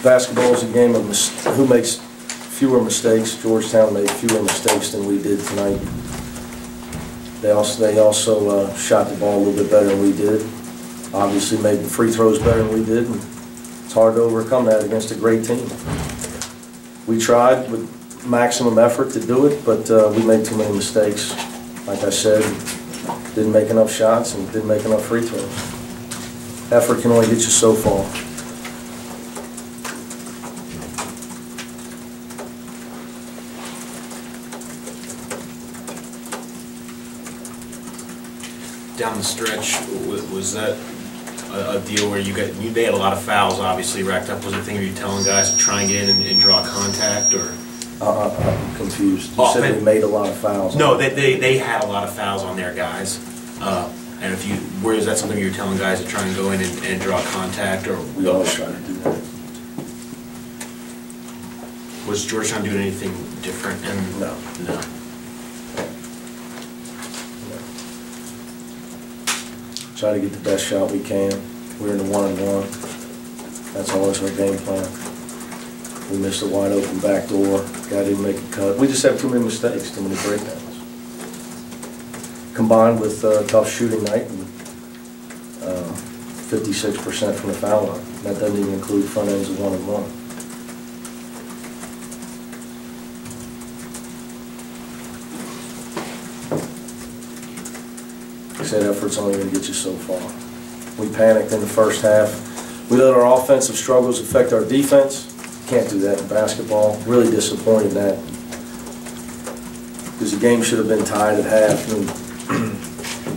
Basketball is a game of who makes fewer mistakes. Georgetown made fewer mistakes than we did tonight. They also shot the ball a little bit better than we did. Obviously made the free throws better than we did, and it's hard to overcome that against a great team. We tried with maximum effort to do it, but we made too many mistakes. Like I said, didn't make enough shots and didn't make enough free throws. Effort can only get you so far. Down the stretch, was that a deal where they had a lot of fouls obviously racked up? Was it a thing where you telling guys to try and get in and draw contact, or? I'm confused. You said they made a lot of fouls. No, they had a lot of fouls on their guys. And is that something you're telling guys to try and go in and draw contact, or? We always try to do that. Was Georgetown doing anything different? No. No. Try to get the best shot we can. We're in the 1-on-1. That's always our game plan. We missed a wide open back door. Guy didn't make a cut. We just have too many mistakes, too many breakdowns. Combined with a tough shooting night, and 56% from the foul line. That doesn't even include front ends of 1-on-1. I said effort's only going to get you so far. We panicked in the first half. We let our offensive struggles affect our defense. Can't do that in basketball. Really disappointed in that. Because the game should have been tied at half. I mean,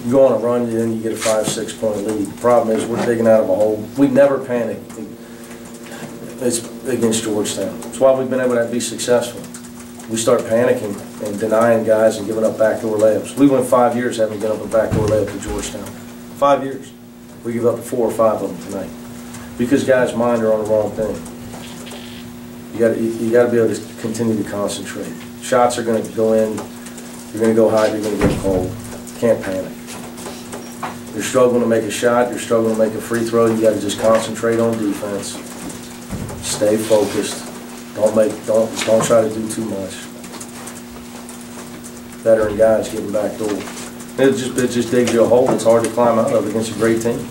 you go on a run, and then you get a 5-6 point lead. The problem is we're digging out of a hole. We never panic. It's against Georgetown. That's why we've been able to be successful. We start panicking and denying guys and giving up backdoor layups. We went 5 years having given up a backdoor layup to Georgetown. 5 years. We give up 4 or 5 of them tonight because guys' mind are on the wrong thing. You got to be able to continue to concentrate. Shots are going to go in. You're going to go high. You're going to get cold. Can't panic. You're struggling to make a shot. You're struggling to make a free throw. You got to just concentrate on defense. Stay focused. Don't try to do too much. Veteran guys getting backdoor. It just digs you a hole that's hard to climb out of against a great team.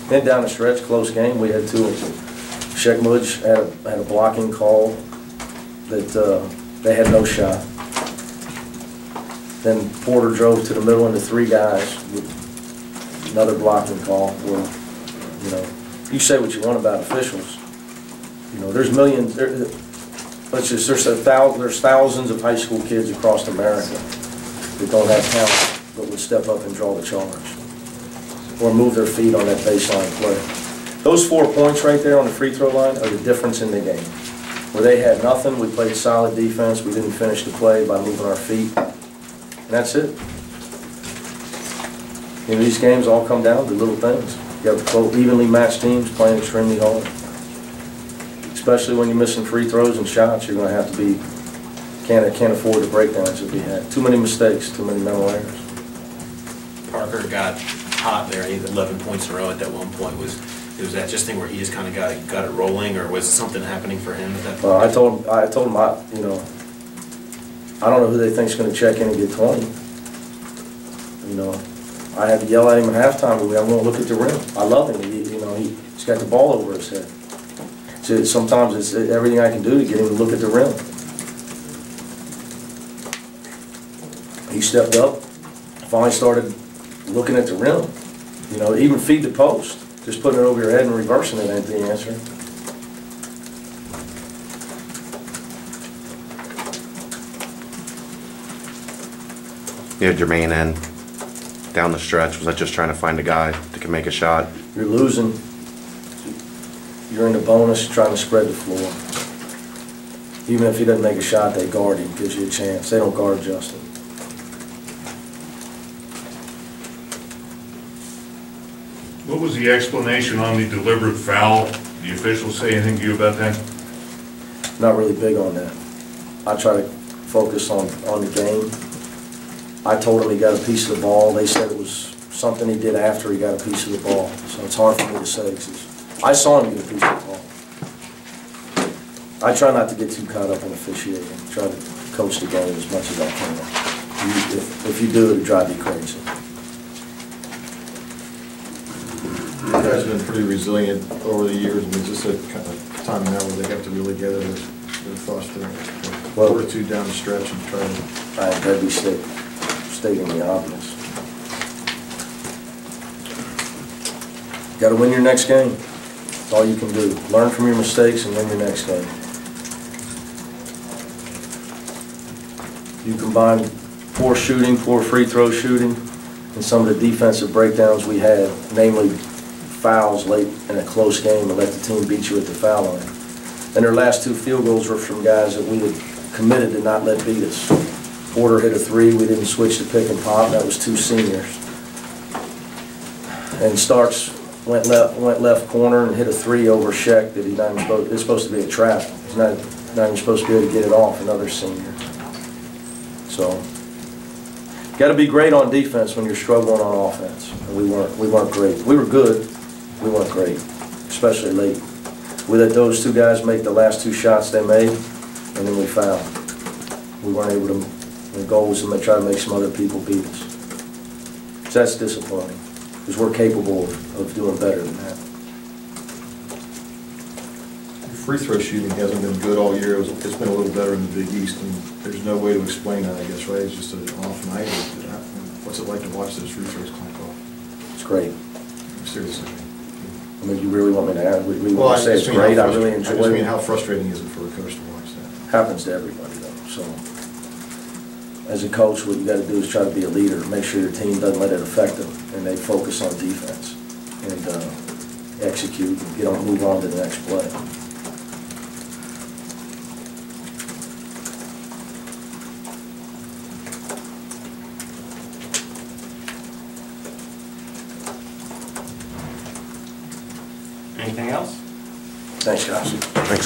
Then down the stretch, close game, we had 2 of them. Shekmuj had a blocking call that they had no shot. Then Porter drove to the middle into 3 guys with another blocking call. Where, you say what you want about officials. There's millions. There's thousands of high school kids across America that don't have talent but would step up and draw the charge or move their feet on that baseline play. Those 4 points right there on the free throw line are the difference in the game. Where they had nothing, we played solid defense. We didn't finish the play by moving our feet, and that's it. These games all come down to little things. You have both evenly matched teams playing extremely hard. Especially when you're missing free throws and shots, you're going to have to be, can't afford the breakdowns that we had. Too many mistakes, too many mental errors. Parker got hot there. He had 11 points in a row at that one point. Was that just thing where he just kind of got it rolling, or was something happening for him at that point? I told him, I don't know who they think's going to check in and get 20. I had to yell at him at halftime, but I won't look at the rim. I love him. He's got the ball over his head. So sometimes it's everything I can do to get him to look at the rim. He stepped up, finally started looking at the rim. Even feed the post. Just putting it over your head and reversing it ain't the answer. Yeah, Jermaine, and down the stretch, was that just trying to find a guy that can make a shot? You're losing. You're in the bonus, trying to spread the floor. Even if he doesn't make a shot, they guard him, gives you a chance. They don't guard Justin. What was the explanation on the deliberate foul? Did the officials say anything to you about that? Not really big on that. I try to focus on the game. I told him he got a piece of the ball. They said it was something he did after he got a piece of the ball. So it's hard for me to say. I saw him get a piece of the ball. I try not to get too caught up in officiating. Try to coach the game as much as I can. If you do, it'll drive you crazy. You guys have been pretty resilient over the years. I mean, is this a kind of time now where they have to really get their thoughts to quarter two down the stretch and try to... That'd be stating the obvious. Got to win your next game. That's all you can do. Learn from your mistakes and win your next game. You combine poor shooting, poor free throw shooting, and some of the defensive breakdowns we had, namely fouls late in a close game and let the team beat you at the foul line. And their last 2 field goals were from guys that we had committed to not let beat us. Porter hit a 3, we didn't switch to pick and pop, that was 2 seniors. And Starks went left corner and hit a 3 over Sheck that he's not even supposed, it's supposed to be a trap. He's not even supposed to be able to get it off, another senior. So, got to be great on defense when you're struggling on offense. And we weren't great. We were good, we weren't great, especially late. We let those 2 guys make the last 2 shots they made, and then we fouled. We weren't able to, the goal was to try to make some other people beat us. So that's disappointing, because we're capable of doing better than that. Free throw shooting hasn't been good all year. It's been a little better in the Big East, and there's no way to explain that, I guess, right? It's just an off night. What's it like to watch those free throws clank off? It's great. Seriously. I mean, you really want me to add? We want to say it's great. I really enjoy it. I just mean, how frustrating is it for a coach to watch that? Happens to everybody, though. So, as a coach, what you got to do is try to be a leader. Make sure your team doesn't let it affect them, and they focus on defense and execute and move on to the next play. Anything else? Thanks, guys. Thanks.